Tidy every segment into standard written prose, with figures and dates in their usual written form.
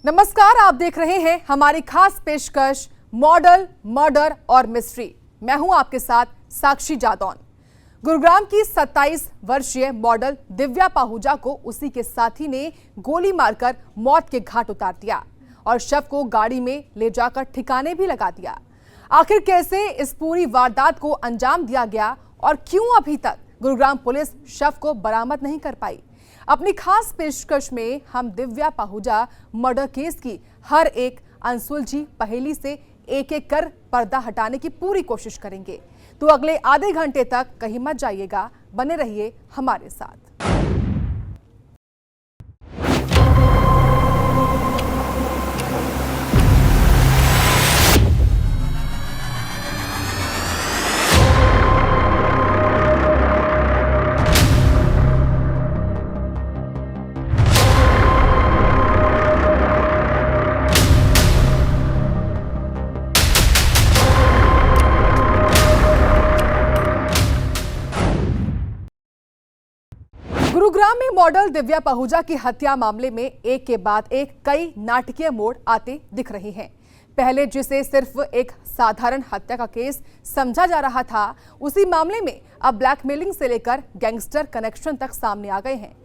नमस्कार, आप देख रहे हैं हमारी खास पेशकश मॉडल, मर्डर और मिस्ट्री। मैं हूं आपके साथ साक्षी जादौन। गुरुग्राम की 27 वर्षीय मॉडल दिव्या पाहुजा को उसी के साथी ने गोली मारकर मौत के घाट उतार दिया और शव को गाड़ी में ले जाकर ठिकाने भी लगा दिया। आखिर कैसे इस पूरी वारदात को अंजाम दिया गया और क्यों अभी तक गुरुग्राम पुलिस शव को बरामद नहीं कर पाई? अपनी खास पेशकश में हम दिव्या पाहुजा मर्डर केस की हर एक अनसुलझी पहेली से एक एक कर पर्दा हटाने की पूरी कोशिश करेंगे। तो अगले आधे घंटे तक कहीं मत जाइएगा, बने रहिए हमारे साथ। गुरुग्राम में मॉडल दिव्या पाहुजा की हत्या मामले में एक के बाद एक कई नाटकीय मोड़ आते दिख रहे हैं। पहले जिसे सिर्फ एक साधारण हत्या का केस समझा जा रहा था, उसी मामले में अब ब्लैकमेलिंग से लेकर गैंगस्टर कनेक्शन तक सामने आ गए हैं।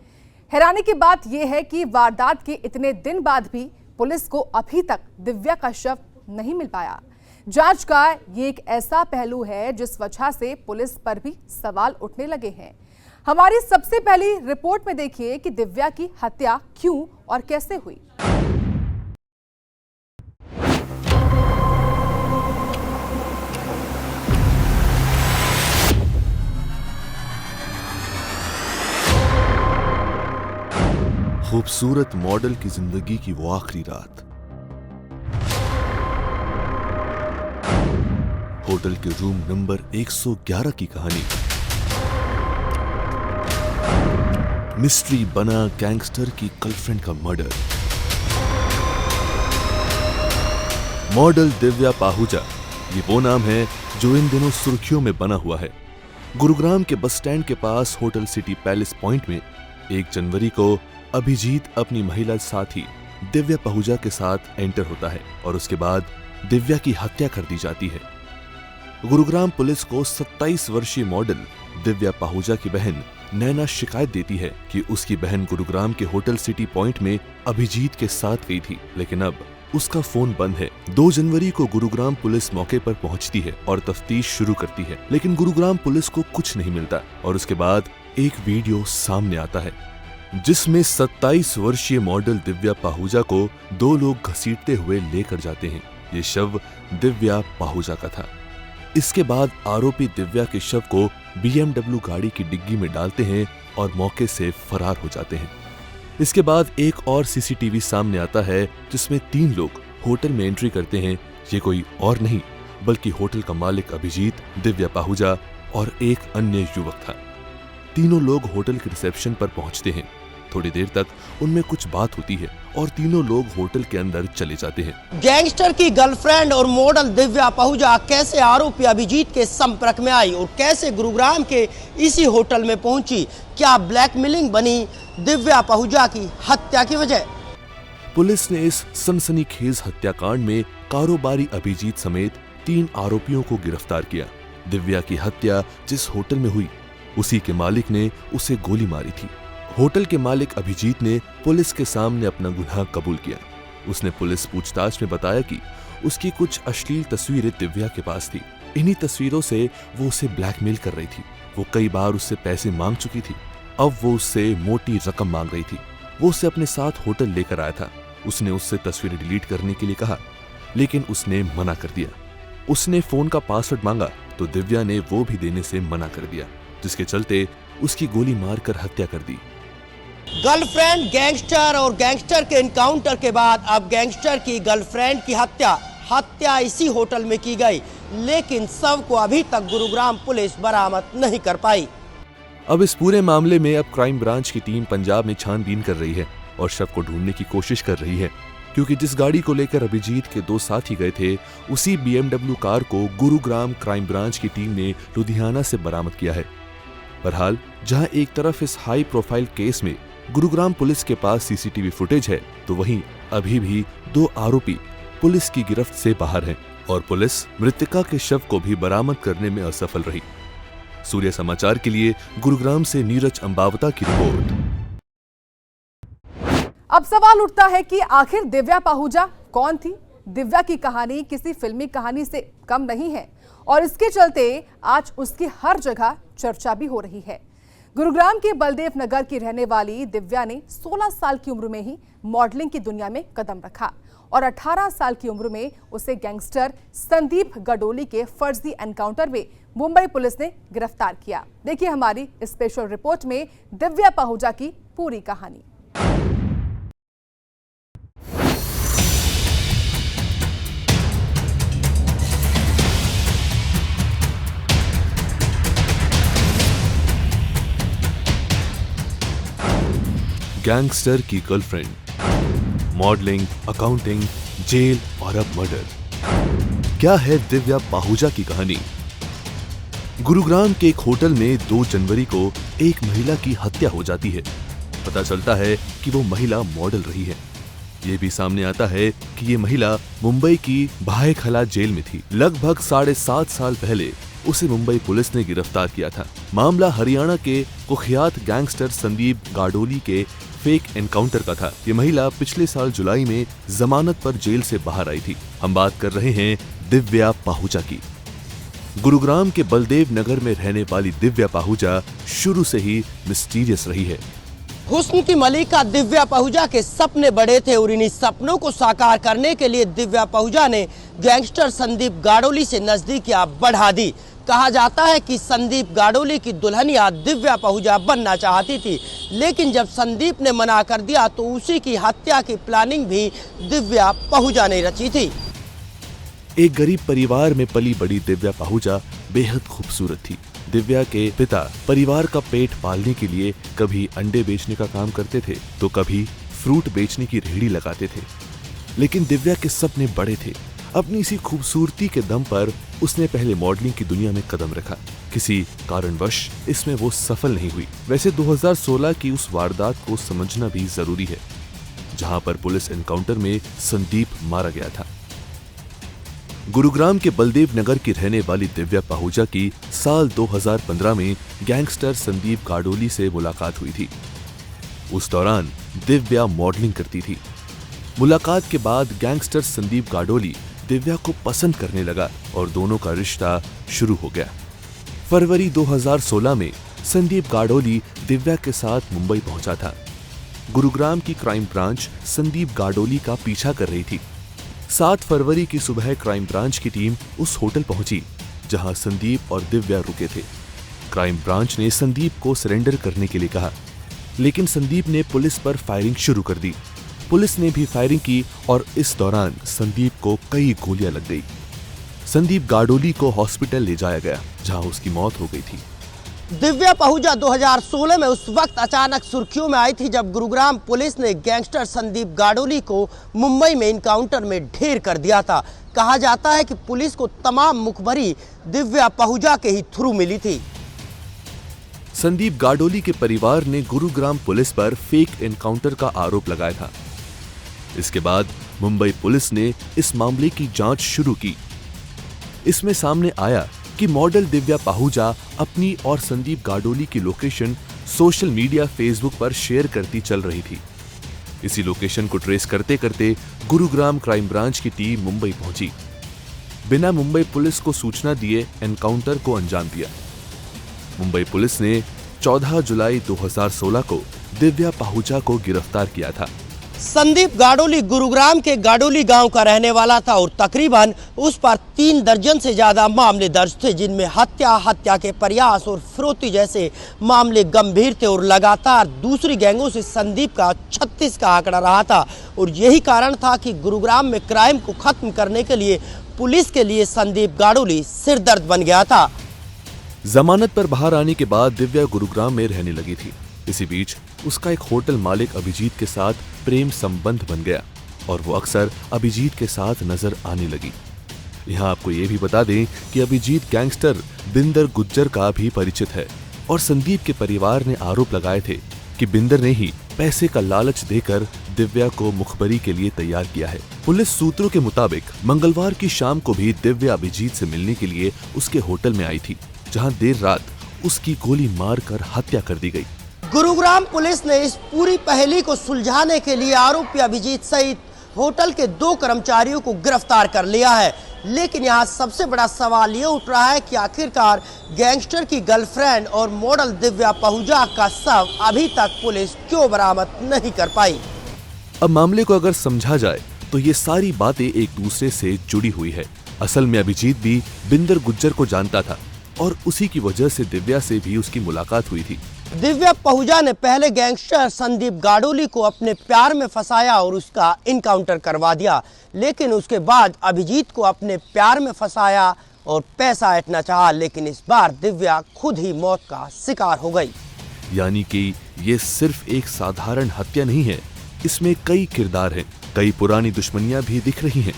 हैरानी की बात यह है कि वारदात के इतने दिन बाद भी पुलिस को अभी तक दिव्या का शव नहीं मिल पाया। जांच का ये एक ऐसा पहलू है जिस वजह से पुलिस पर भी सवाल उठने लगे हैं। हमारी सबसे पहली रिपोर्ट में देखिए कि दिव्या की हत्या क्यों और कैसे हुई। खूबसूरत मॉडल की जिंदगी की वो आखिरी रात। होटल के रूम नंबर 111 की कहानी। मिस्ट्री बना गैंगस्टर की गर्लफ्रेंड का मर्डर। मॉडल दिव्या पाहुजा, ये वो नाम है जो इन दिनों सुर्खियों में बना हुआ है। गुरुग्राम के बस स्टैंड के पास होटल सिटी पैलेस पॉइंट में 1 जनवरी को अभिजीत अपनी महिला साथी दिव्या पाहुजा के साथ एंटर होता है और उसके बाद दिव्या की हत्या कर दी जाती है। गुरुग्राम पुलिस को 27 वर्षीय मॉडल दिव्या पाहुजा की बहन नैना शिकायत देती है कि उसकी बहन गुरुग्राम के होटल सिटी पॉइंट में अभिजीत के साथ गई थी, लेकिन अब उसका फोन बंद है। 2 जनवरी को गुरुग्राम पुलिस मौके पर पहुंचती है और तफ्तीश शुरू करती है, लेकिन गुरुग्राम पुलिस को कुछ नहीं मिलता और उसके बाद एक वीडियो सामने आता है जिसमें 27 वर्षीय मॉडल दिव्या पाहुजा को 2 लोग घसीटते हुए लेकर जाते हैं। ये शव दिव्या पाहुजा का था। इसके बाद आरोपी दिव्या के शव को BMW गाड़ी की डिग्गी में डालते हैं और मौके से फरार हो जाते हैं। इसके बाद एक और CCTV सामने आता है जिसमें 3 लोग होटल में एंट्री करते हैं। ये कोई और नहीं बल्कि होटल का मालिक अभिजीत, दिव्या पाहुजा और एक अन्य युवक था। तीनों लोग होटल के रिसेप्शन पर पहुंचते हैं। थोड़ी देर तक उनमें कुछ बात होती है और तीनों लोग होटल के अंदर चले जाते हैं। गैंगस्टर की गर्लफ्रेंड और मॉडल दिव्या पाहुजा कैसे आरोपी अभिजीत के संपर्क में आई और कैसे गुरुग्राम के इसी होटल में पहुंची? क्या ब्लैकमेलिंग बनी दिव्या पाहुजा की हत्या की वजह? पुलिस ने इस सनसनीखेज हत्याकांड में कारोबारी अभिजीत समेत 3 आरोपियों को गिरफ्तार किया। दिव्या की हत्या जिस होटल में हुई, उसी के मालिक ने उसे गोली मारी थी। होटल के मालिक अभिजीत ने पुलिस के सामने अपना गुनाह कबूल किया। उसने पुलिस पूछताछ में बताया कि उसकी कुछ अश्लील तस्वीरें दिव्या के पास थी। इन्हीं तस्वीरों से वो उसे ब्लैकमेल कर रही थी। वो कई बार उससे पैसे मांग चुकी थी। अब वो उससे मोटी रकम मांग रही थी। वो उसे अपने साथ होटल लेकर आया था। उसने उससे तस्वीरें डिलीट करने के लिए कहा, लेकिन उसने मना कर दिया। उसने फोन का पासवर्ड मांगा तो दिव्या ने वो भी देने से मना कर दिया, जिसके चलते उसकी गोली मारकर हत्या कर दी। गर्लफ्रेंड, गैंगस्टर और गैंगस्टर के एनकाउंटर के बाद अब गैंगस्टर की गर्लफ्रेंड की हत्या इसी होटल में की गई, लेकिन शव को अभी तक गुरुग्राम पुलिस बरामद नहीं कर पाई। अब इस पूरे मामले में अब क्राइम ब्रांच की टीम पंजाब में छानबीन कर रही है और शव को ढूंढने की कोशिश कर रही है, क्योंकि जिस गाड़ी को लेकर अभिजीत के 2 साथी गए थे, उसी BMW कार को गुरुग्राम क्राइम ब्रांच की टीम ने लुधियाना से बरामद किया है। बहरहाल, जहां एक तरफ इस हाई प्रोफाइल केस में गुरुग्राम पुलिस के पास सीसीटीवी फुटेज है, तो वहीं अभी भी 2 आरोपी पुलिस की गिरफ्त से बाहर हैं और पुलिस मृतका के शव को भी बरामद करने में असफल रही। सूर्य समाचार के लिए गुरुग्राम से नीरज अंबावता की रिपोर्ट। अब सवाल उठता है कि आखिर दिव्या पाहुजा कौन थी? दिव्या की कहानी किसी फिल्मी कहानी से कम नहीं है और इसके चलते आज उसकी हर जगह चर्चा भी हो रही है। गुरुग्राम के बलदेव नगर की रहने वाली दिव्या ने 16 साल की उम्र में ही मॉडलिंग की दुनिया में कदम रखा और 18 साल की उम्र में उसे गैंगस्टर संदीप गाडोली के फर्जी एनकाउंटर में मुंबई पुलिस ने गिरफ्तार किया। देखिए हमारी स्पेशल रिपोर्ट में दिव्या पाहुजा की पूरी कहानी। गैंगस्टर की गर्लफ्रेंड, मॉडलिंग, अकाउंटिंग, जेल और अब मर्डर। क्या है दिव्या पाहुजा की कहानी? गुरुग्राम के एक होटल में 2 जनवरी को एक महिला की हत्या हो जाती है। पता चलता है कि वो महिला मॉडल रही है। ये भी सामने आता है कि ये महिला मुंबई की भायखला जेल में थी। लगभग 7.5 साल पहले उसे मुंबई पुलिस ने गिरफ्तार किया था। मामला हरियाणा के कुख्यात गैंगस्टर संदीप गाडोली के फेक एनकाउंटर का था। ये महिला पिछले साल जुलाई में जमानत पर जेल से बाहर आई थी। हम बात कर रहे हैं दिव्या पाहुजा की। गुरुग्राम के बलदेव नगर में रहने वाली दिव्या पाहुजा शुरू से ही मिस्टीरियस रही है। हुस्न की मलिका दिव्या पाहुजा के सपने बड़े थे और इन्हीं सपनों को साकार करने के लिए दिव्या पाहुजा ने गैंगस्टर संदीप गाडोली से नजदीकियां बढ़ा दी। कहा जाता है कि संदीप गाडोली की दुल्हनिया दिव्या पाहुजा बनना चाहती थी, लेकिन जब संदीप ने मना कर दिया तो उसी की हत्या की प्लानिंग भी दिव्या पाहुजा ने रची थी। एक गरीब परिवार में पली बड़ी दिव्या पाहुजा बेहद खूबसूरत थी। दिव्या के पिता परिवार का पेट पालने के लिए कभी अंडे बेचने का काम करते थे तो कभी फ्रूट बेचने की रेहड़ी लगाते थे। लेकिन दिव्या के सपने बड़े थे। अपनी इसी खूबसूरती के दम पर उसने पहले मॉडलिंग की दुनिया में कदम रखा। किसी कारणवश इसमें वो सफल नहीं हुई। वैसे 2016 की उस वारदात को समझना भी जरूरी है, जहां पर पुलिस एनकाउंटर में संदीप मारा गया था। गुरुग्राम के बलदेव नगर की रहने वाली दिव्या पाहुजा की साल 2015 में गैंगस्टर संदीप गाडोली से मुलाकात हुई थी। उस दौरान दिव्या मॉडलिंग करती थी। मुलाकात के बाद गैंगस्टर संदीप गाडोली दिव्या को पसंद करने लगा और दोनों का रिश्ता शुरू हो गया। फरवरी 2016 में संदीप गाडोली दिव्या के साथ मुंबई पहुंचा था। गुरुग्राम की क्राइम ब्रांच संदीप गाडोली का पीछा कर रही थी। 7 फरवरी की सुबह क्राइम ब्रांच की टीम उस होटल पहुंची जहां संदीप और दिव्या रुके थे। क्राइम ब्रांच ने संदीप को सरेंडर करने के लिए कहा, लेकिन संदीप ने पुलिस पर फायरिंग शुरू कर दी। पुलिस ने भी फायरिंग की और इस दौरान संदीप को कई गोलियां लग गई। संदीप गाडोली को हॉस्पिटल ले जाया गया, जहां उसकी मौत हो गई थी। दिव्या पाहुजा 2016 में उस वक्त अचानक सुर्खियों में आई थी जब गुरुग्राम पुलिस ने गैंगस्टर संदीप गाडोली को मुंबई में इनकाउंटर में ढेर कर दिया था। कहा जाता है कि पुलिस को तमाम मुखबरी दिव्या पाहुजा के ही थ्रू मिली थी। संदीप गाडोली के परिवार ने गुरुग्राम पुलिस पर फेक एनकाउंटर का आरोप लगाया था। इसके बाद मुंबई पुलिस ने इस मामले की जांच शुरू की। इसमें सामने आया कि मॉडल दिव्या पाहुजा अपनी और संदीप गाडोली की लोकेशन सोशल मीडिया फेसबुक पर शेयर करती चल रही थी। इसी लोकेशन को ट्रेस करते करते गुरुग्राम क्राइम ब्रांच की टीम मुंबई पहुंची। बिना मुंबई पुलिस को सूचना दिए एनकाउंटर को अंजाम दिया। मुंबई पुलिस ने 14 जुलाई 2016 को दिव्या पाहुजा को गिरफ्तार किया था। संदीप गाडोली गुरुग्राम के गाडोली गांव का रहने वाला था और तकरीबन उस पर 3 दर्जन से ज्यादा मामले दर्ज थे, जिनमें हत्या के प्रयास और फिरौती जैसे मामले गंभीर थे और लगातार दूसरी गैंगों से संदीप का 36 का आंकड़ा रहा था। और यही कारण था कि गुरुग्राम में क्राइम को खत्म करने के लिए पुलिस के लिए संदीप गाडोली सिरदर्द बन गया था। जमानत पर बाहर आने के बाद दिव्या गुरुग्राम में रहने लगी थी। इसी बीच उसका एक होटल मालिक अभिजीत के साथ प्रेम संबंध बन गया और वो अक्सर अभिजीत के साथ नजर आने लगी। यहाँ आपको ये भी बता दें कि अभिजीत गैंगस्टर बिंदर गुज्जर का भी परिचित है और संदीप के परिवार ने आरोप लगाए थे कि बिंदर ने ही पैसे का लालच देकर दिव्या को मुखबरी के लिए तैयार किया है। पुलिस सूत्रों के मुताबिक मंगलवार की शाम को भी दिव्या अभिजीत से मिलने के लिए उसके होटल में आई थी, जहां देर रात उसकी गोली मारकर हत्या कर दी गई। गुरुग्राम पुलिस ने इस पूरी पहेली को सुलझाने के लिए आरोपी अभिजीत सहित होटल के 2 कर्मचारियों को गिरफ्तार कर लिया है। लेकिन यहाँ सबसे बड़ा सवाल ये उठ रहा है कि आखिरकार गैंगस्टर की गर्लफ्रेंड और मॉडल दिव्या पहुजा का शव अभी तक पुलिस क्यों बरामद नहीं कर पाई। अब मामले को अगर समझा जाए तो ये सारी बातें एक दूसरे से जुड़ी हुई है। असल में अभिजीत भी बिंदर गुज्जर को जानता था और उसी की वजह से दिव्या से भी उसकी मुलाकात हुई थी। दिव्या पहुजा ने पहले गैंगस्टर संदीप गाडोली को अपने प्यार में फंसाया और उसका इनकाउंटर करवा दिया, लेकिन उसके बाद अभिजीत को अपने प्यार में फंसाया और पैसा ऐंठना चाहा, लेकिन इस बार दिव्या खुद ही मौत का शिकार हो गई। यानी कि ये सिर्फ एक साधारण हत्या नहीं है, इसमें कई किरदार हैं, कई पुरानी दुश्मनियां भी दिख रही हैं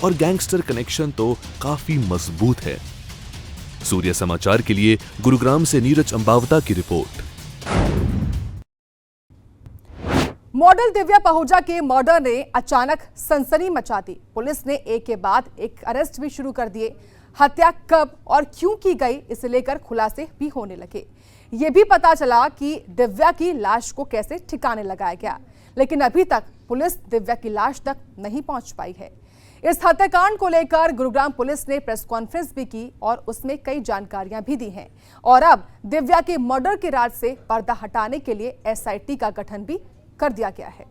और गैंगस्टर कनेक्शन तो काफी मजबूत है। सूर्य समाचार के लिए गुरुग्राम से नीरज अंबावता की रिपोर्ट। मॉडल दिव्या पहुजा के मर्डर ने अचानक सनसनी मचा दी। पुलिस ने एक के बाद एक अरेस्ट भी शुरू कर दिए। हत्या कब और क्यों की गई, इसे लेकर खुलासे भी होने लगे। ये भी पता चला कि दिव्या की लाश को कैसे ठिकाने लगाया गया, लेकिन अभी तक पुलिस दिव्या की लाश तक नहीं पहुंच पाई है। इस हत्याकांड को लेकर गुरुग्राम पुलिस ने प्रेस कॉन्फ्रेंस भी की और उसमें कई जानकारियां भी दी हैं। और अब दिव्या के मर्डर के राज से पर्दा हटाने के लिए एसआईटी का गठन भी कर दिया गया है।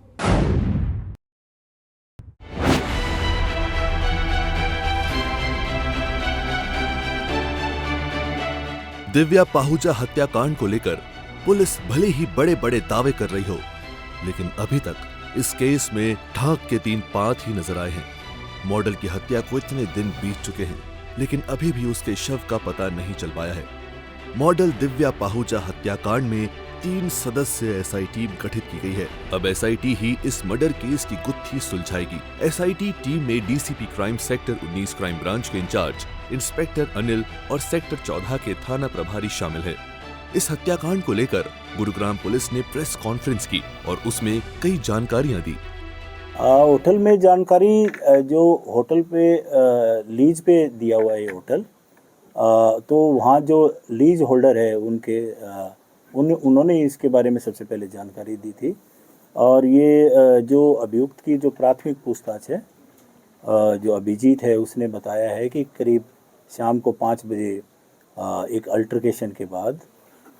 दिव्या पाहुजा हत्याकांड को लेकर पुलिस भले ही बड़े बड़े दावे कर रही हो, लेकिन अभी तक इस केस में ढाक के 3 पात ही नजर आए हैं। मॉडल की हत्या को इतने दिन बीत चुके हैं, लेकिन अभी भी उसके शव का पता नहीं चल पाया है। मॉडल दिव्या पाहुजा हत्याकांड में 3 सदस्य एसआईटी गठित की गई है। अब एसआईटी ही इस मर्डर केस की गुत्थी सुलझाएगी। एसआईटी टीम में DCP crime sector 19 crime branch के इंचार्ज इंस्पेक्टर अनिल और सेक्टर 14 के थाना प्रभारी शामिल है। इस हत्याकांड को लेकर गुरुग्राम पुलिस ने प्रेस कॉन्फ्रेंस की और उसमें कई जानकारियां दी। होटल में जानकारी, जो होटल पे लीज पे दिया हुआ है होटल, तो वहाँ जो लीज होल्डर है उन्होंने इसके बारे में सबसे पहले जानकारी दी थी। और ये जो अभियुक्त की जो प्राथमिक पूछताछ है, जो अभिजीत है, उसने बताया है कि करीब शाम को 5 बजे एक अल्टरकेशन के बाद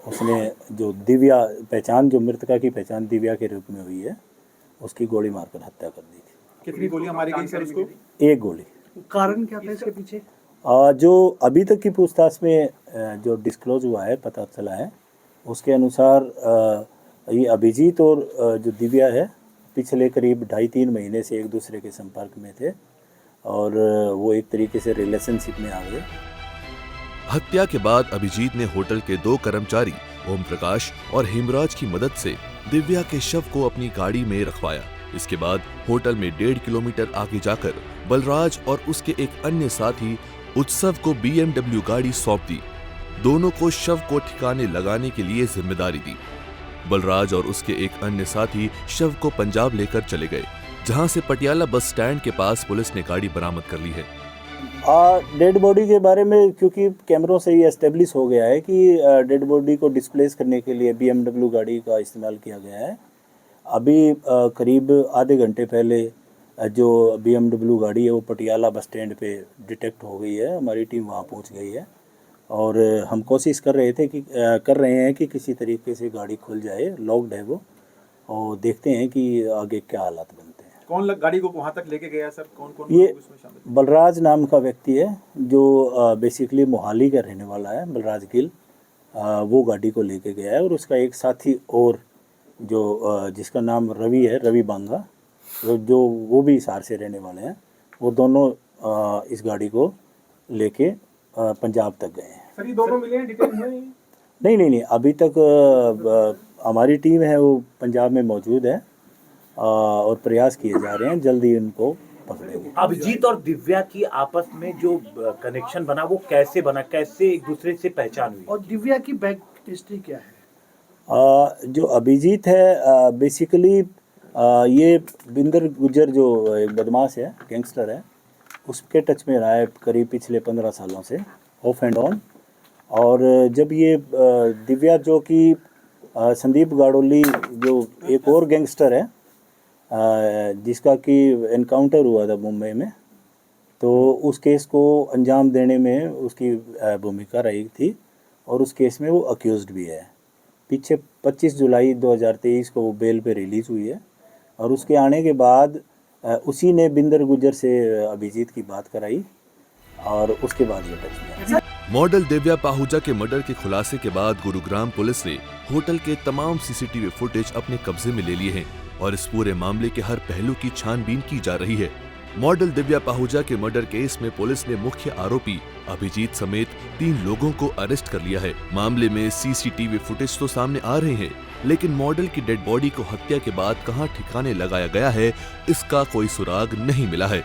उसने जो दिव्या पहचान, जो मृतका की पहचान दिव्या के रूप में हुई है, उसकी गोली मारकर हत्या कर दी थी। कितनी गोलियां मारी गई सर उसको? 1 गोली। कारण क्या था इसके पीछे? जो अभी तक की पूछताछ में जो डिस्क्लोज हुआ है, पता चला है, उसके अनुसार ये अभिजीत और जो दिव्या है पिछले करीब 2.5-3 महीने से एक दूसरे के संपर्क में थे और वो एक तरीके से रिलेशनशिप में आ गए। हत्या के बाद अभिजीत ने होटल के 2 कर्मचारी ओम प्रकाश और हेमराज की मदद से दिव्या के शव को अपनी गाड़ी में रखवाया। इसके बाद होटल में 1.5 किलोमीटर आगे जाकर बलराज और उसके एक अन्य साथी उत्सव को BMW गाड़ी सौंप दी। दोनों को शव को ठिकाने लगाने के लिए जिम्मेदारी दी। बलराज और उसके एक अन्य साथी शव को पंजाब लेकर चले गए, जहां से पटियाला बस स्टैंड के पास पुलिस ने गाड़ी बरामद कर ली है। डेड बॉडी के बारे में क्योंकि कैमरों से ये एस्टेब्लिश हो गया है कि डेड बॉडी को डिस्प्लेस करने के लिए BMW गाड़ी का इस्तेमाल किया गया है। अभी करीब आधे घंटे पहले जो BMW गाड़ी है वो पटियाला बस स्टैंड पे डिटेक्ट हो गई है। हमारी टीम वहाँ पहुँच गई है और हम कोशिश कर रहे हैं कि किसी तरीके से गाड़ी खुल जाए, लॉक्ड है वो, और देखते हैं कि आगे क्या हालात बनते हैं। कौन गाड़ी को वहाँ तक लेके गया सर? कौन ये इसमें शामिल? बलराज नाम का व्यक्ति है जो बेसिकली मोहाली का रहने वाला है, बलराज गिल। वो गाड़ी को लेके गया है और उसका एक साथी और जो जिसका नाम रवि है, रवि बांगा, जो वो भी हिसार से रहने वाले हैं, वो दोनों इस गाड़ी को लेके पंजाब तक गए हैं। सर ये दोनों मिले हैं, डिटेल है? नहीं, अभी तक हमारी टीम है वो पंजाब में मौजूद है और प्रयास किए जा रहे हैं, जल्दी उनको पकड़ेंगे। अभिजीत और दिव्या की आपस में जो कनेक्शन बना वो कैसे बना, कैसे एक दूसरे से पहचान हुई? और दिव्या की बैक हिस्ट्री क्या है? जो अभिजीत है बेसिकली ये बिंदर गुज्जर जो एक बदमाश है, गैंगस्टर है, उसके टच में रहा है करीब पिछले 15 सालों से, ऑफ एंड ऑन। और जब ये दिव्या जो कि संदीप गाडोली जो एक और गैंगस्टर है जिसका कि एनकाउंटर हुआ था मुंबई में, तो उस केस को अंजाम देने में उसकी भूमिका रही थी और उस केस में वो अक्यूज्ड भी है। पीछे 25 जुलाई 2023 को वो बेल पे रिलीज़ हुई है और उसके आने के बाद उसी ने बिंदर गुज्जर से अभिजीत की बात कराई और उसके बाद ये टच में। मॉडल दिव्या पाहुजा के मर्डर के खुलासे के बाद गुरुग्राम पुलिस ने होटल के तमाम सीसीटीवी फुटेज अपने कब्जे में ले लिए हैं और इस पूरे मामले के हर पहलू की छानबीन की जा रही है। मॉडल दिव्या पाहुजा के मर्डर केस में पुलिस ने मुख्य आरोपी अभिजीत समेत 3 लोगों को अरेस्ट कर लिया है। मामले में सीसीटीवी फुटेज तो सामने आ रहे हैं, लेकिन मॉडल की डेड बॉडी को हत्या के बाद कहां ठिकाने लगाया गया है, इसका कोई सुराग नहीं मिला है।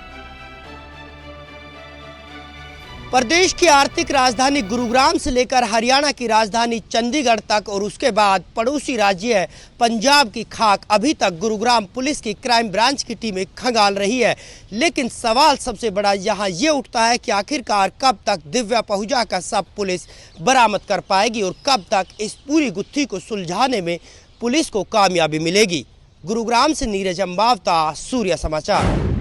प्रदेश की आर्थिक राजधानी गुरुग्राम से लेकर हरियाणा की राजधानी चंडीगढ़ तक और उसके बाद पड़ोसी राज्य पंजाब की खाक अभी तक गुरुग्राम पुलिस की क्राइम ब्रांच की टीमें खंगाल रही है। लेकिन सवाल सबसे बड़ा यहाँ ये उठता है कि आखिरकार कब तक दिव्या पाहुजा का शव पुलिस बरामद कर पाएगी और कब तक इस पूरी गुत्थी को सुलझाने में पुलिस को कामयाबी मिलेगी। गुरुग्राम से नीरज अंबावता, सूर्य समाचार।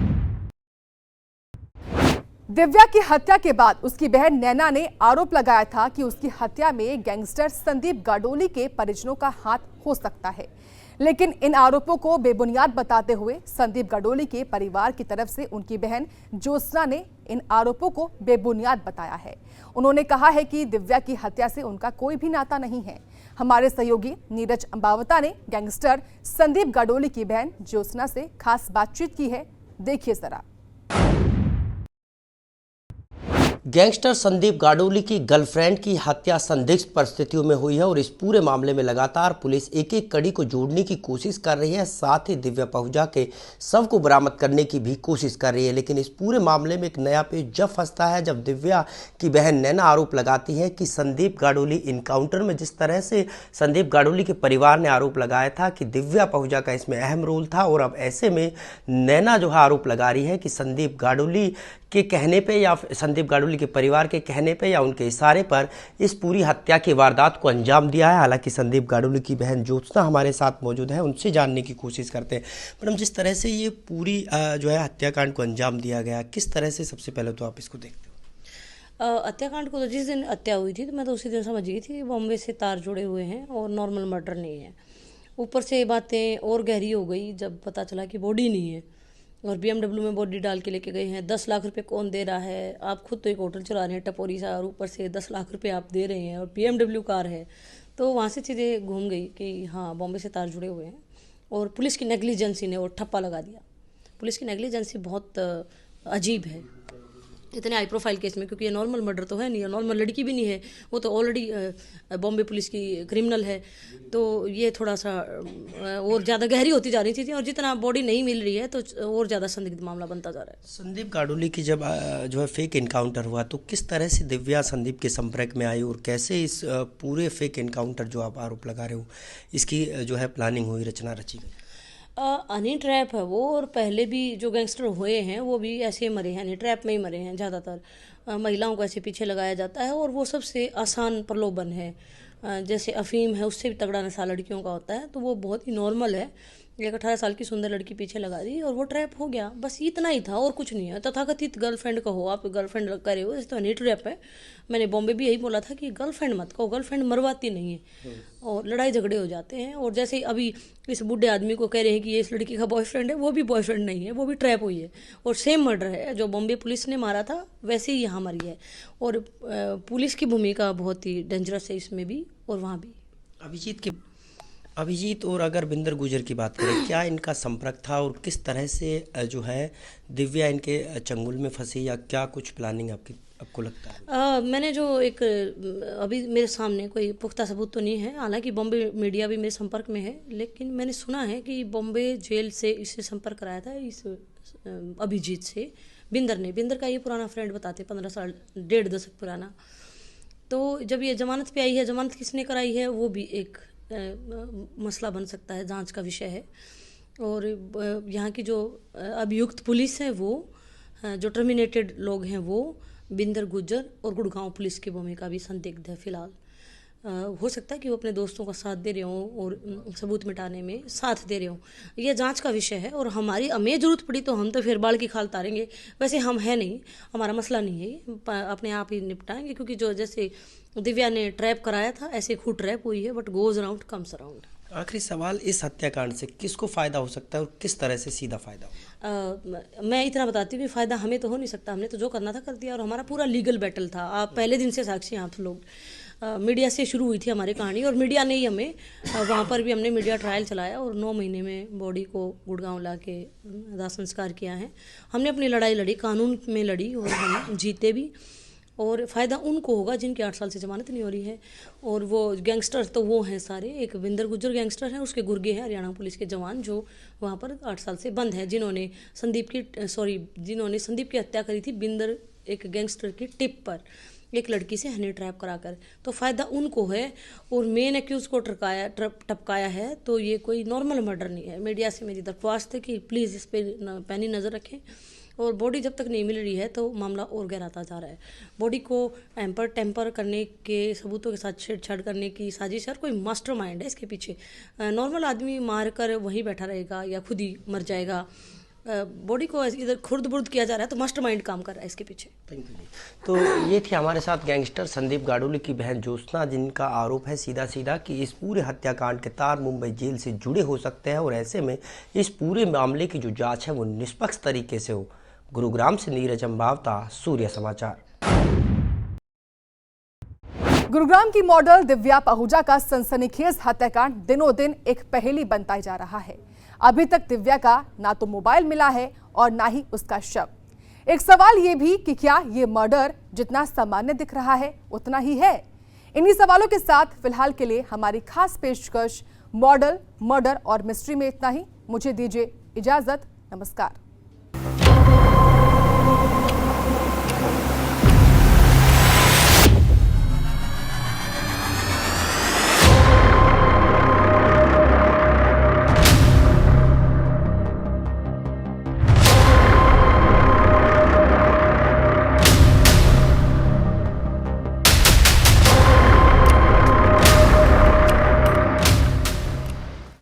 दिव्या की हत्या के बाद उसकी बहन नैना ने आरोप लगाया था कि उसकी हत्या में गैंगस्टर संदीप गाडोली के परिजनों का हाथ हो सकता है, लेकिन इन आरोपों को बेबुनियाद बताते हुए संदीप गाडोली के परिवार की तरफ से उनकी बहन ज्योत्सना ने इन आरोपों को बेबुनियाद बताया है। उन्होंने कहा है कि दिव्या की हत्या से उनका कोई भी नाता नहीं है। हमारे सहयोगी नीरज अंबावता ने गैंगस्टर संदीप गाडोली की बहन ज्योत्सना से खास बातचीत की है, देखिए जरा। गैंगस्टर संदीप गाडोली की गर्लफ्रेंड की हत्या संदिग्ध परिस्थितियों में हुई है और इस पूरे मामले में लगातार पुलिस एक एक कड़ी को जोड़ने की कोशिश कर रही है, साथ ही दिव्या पाहुजा के शव को बरामद करने की भी कोशिश कर रही है। लेकिन इस पूरे मामले में एक नया पेच जब फंसता है जब दिव्या की बहन नैना आरोप लगाती है कि संदीप गाडोली इनकाउंटर में जिस तरह से संदीप गाडोली के परिवार ने आरोप लगाया था कि दिव्या पाहुजा का इसमें अहम रोल था, और अब ऐसे में नैना जो है आरोप लगा रही है कि संदीप गाडोली के कहने पे या संदीप गाडोली के परिवार के कहने पे या उनके इशारे पर इस पूरी हत्या की वारदात को अंजाम दिया है। हालांकि संदीप गाडोली की बहन ज्योत्सना हमारे साथ मौजूद है, उनसे जानने की कोशिश करते हैं। मैडम, जिस तरह से ये पूरी जो है हत्याकांड को अंजाम दिया गया, किस तरह से सबसे पहले तो आप इसको देखते हो? हत्याकांड को तो जिस दिन हत्या हुई थी तो मैं तो उसी दिन समझ गई थी कि बॉम्बे से तार जुड़े हुए हैं और नॉर्मल मर्डर नहीं है। ऊपर से बातें और गहरी हो गई जब पता चला कि बॉडी नहीं है और BMW में बॉडी डाल के लेके गए हैं। 10 लाख रुपए कौन दे रहा है? आप खुद तो एक होटल चला रहे हैं टपोरी सा, और ऊपर से 10 लाख रुपए आप दे रहे हैं और BMW कार है। तो वहाँ से चीज़ें घूम गई कि हाँ, बॉम्बे से तार जुड़े हुए हैं। और पुलिस की नेग्लिजेंसी ने वो ठप्पा लगा दिया। पुलिस की नेग्लिजेंसी बहुत अजीब है इतने हाई प्रोफाइल केस में, क्योंकि ये नॉर्मल मर्डर तो है नहीं, नॉर्मल लड़की भी नहीं है, वो तो ऑलरेडी बॉम्बे पुलिस की क्रिमिनल है। तो ये थोड़ा सा और ज़्यादा गहरी होती जा रही थी और जितना बॉडी नहीं मिल रही है तो और ज़्यादा संदिग्ध मामला बनता जा रहा है। संदीप गाडोली की जब जो है फेक इनकाउंटर हुआ तो किस तरह से दिव्या संदीप के संपर्क में आई और कैसे इस पूरे फेक इनकाउंटर जो आप आरोप लगा रहे हो इसकी जो है प्लानिंग हुई, रचना रची गई? हनी ट्रैप है वो, और पहले भी जो गैंगस्टर हुए हैं वो भी ऐसे ही मरे हैं, हनी ट्रैप में ही मरे हैं ज़्यादातर। महिलाओं को ऐसे पीछे लगाया जाता है और वो सबसे आसान प्रलोभन है। जैसे अफीम है, उससे भी तगड़ा नशा लड़कियों का होता है, तो वो बहुत ही नॉर्मल है। एक 18 साल की सुंदर लड़की पीछे लगा दी और वो ट्रैप हो गया, बस इतना ही था और कुछ नहीं है। तथाकथित गर्लफ्रेंड कहो, आप गर्लफ्रेंड करे हो, इस तो हनी ट्रैप है। मैंने बॉम्बे भी यही बोला था कि गर्लफ्रेंड मत कहो, गर्लफ्रेंड मरवाती नहीं है और लड़ाई झगड़े हो जाते हैं। और जैसे अभी इस बूढ़े आदमी को कह रहे हैं कि ये इस लड़की का बॉयफ्रेंड है, वो भी बॉयफ्रेंड नहीं है, वो भी ट्रैप हुई है। और सेम मर्डर है, जो बॉम्बे पुलिस ने मारा था वैसे ही यहाँ मरी है। और पुलिस की भूमिका बहुत ही डेंजरस है इसमें भी और वहाँ भी। अभिजीत और अगर बिंदर गुज्जर की बात करें, क्या इनका संपर्क था और किस तरह से जो है दिव्या इनके चंगुल में फंसी, या क्या कुछ प्लानिंग आपको लगता है? मैंने जो एक अभी मेरे सामने कोई पुख्ता सबूत तो नहीं है, हालांकि बॉम्बे मीडिया भी मेरे संपर्क में है, लेकिन मैंने सुना है कि बॉम्बे जेल से इससे संपर्क कराया था इस अभिजीत से बिंदर का ये पुराना फ्रेंड बताते, 15 साल 1.5 दशक पुराना। तो जब ये जमानत पे आई है, जमानत किसने कराई है वो भी एक मसला बन सकता है, जांच का विषय है। और यहाँ की जो अभियुक्त पुलिस है वो जो टर्मिनेटेड लोग हैं वो बिंदर गुज्जर और गुड़गांव पुलिस की भूमिका भी संदिग्ध है फिलहाल। हो सकता है कि वो अपने दोस्तों का साथ दे रहे हों और सबूत मिटाने में साथ दे रहे हों। यह जांच का विषय है और हमें ज़रूरत पड़ी तो हम तो फिर बाल की खाल तारेंगे। वैसे हम है नहीं, हमारा मसला नहीं है, अपने आप ही निपटाएंगे। क्योंकि जो जैसे दिव्या ने ट्रैप कराया था ऐसे खुद ट्रैप हुई है, but goes around comes around. आखिरी सवाल, इस हत्याकांड से किसको फ़ायदा हो सकता है और किस तरह से सीधा फ़ायदा हो? मैं इतना बताती हूँ कि फ़ायदा हमें तो हो नहीं सकता, हमने तो जो करना था कर दिया और हमारा पूरा लीगल बैटल था। आप पहले दिन से साक्षी हैं आप लोग। मीडिया से शुरू हुई थी हमारी कहानी और मीडिया ने ही हमें वहाँ पर भी हमने मीडिया ट्रायल चलाया और 9 महीने में बॉडी को गुड़गांव ला के दाह संस्कार किया है। हमने अपनी लड़ाई लड़ी, कानून में लड़ी और हम जीते भी। और फ़ायदा उनको होगा जिनकी 8 साल से जमानत नहीं हो रही है। और वो गैंगस्टर तो वो हैं सारे, एक बिंदर गुज्जर गैंगस्टर हैं, उसके गुर्गे हैं हरियाणा पुलिस के जवान जो वहाँ पर 8 साल से बंद हैं, जिन्होंने संदीप की हत्या करी थी बिंदर एक गैंगस्टर की टिप पर, एक लड़की से हनी ट्रैप कराकर। तो फ़ायदा उनको है। और मेन एक्यूज को टपकाया है, तो ये कोई नॉर्मल मर्डर नहीं है। मीडिया से मेरी दरख्वास्त है कि प्लीज़ इस पर पैनी नज़र रखें। और बॉडी जब तक नहीं मिल रही है तो मामला और गहराता जा रहा है। बॉडी को टेम्पर करने के सबूतों के साथ छेड़छाड़ करने की साजिश है। कोई मास्टरमाइंड है इसके पीछे। नॉर्मल आदमी मार कर वहीं बैठा रहेगा या खुद ही मर जाएगा। बॉडी को इधर खुर्द बुर्द किया जा रहा है, तो मास्टरमाइंड काम कर रहा है इसके पीछे। तो ये थी हमारे साथ गैंगस्टर संदीप गाडुली की बहन ज्योत्सना, जिनका आरोप है सीधा कि इस पूरे हत्याकांड के तार मुंबई जेल से जुड़े हो सकते हैं और ऐसे में इस पूरे मामले की जो जांच है वो निष्पक्ष तरीके से हो। गुरुग्राम से नीरज अंबावता, सूर्य समाचार। गुरुग्राम की मॉडल दिव्या पाहुजा का सनसनीखेज हत्याकांड दिनों दिन एक पहेली बनता जा रहा है। अभी तक दिव्या का ना तो मोबाइल मिला है और ना ही उसका शव। एक सवाल ये भी कि क्या ये मर्डर जितना सामान्य दिख रहा है उतना ही है? इन्हीं सवालों के साथ फिलहाल के लिए हमारी खास पेशकश मॉडल, मर्डर और मिस्ट्री में इतना ही। मुझे दीजिए इजाजत। नमस्कार।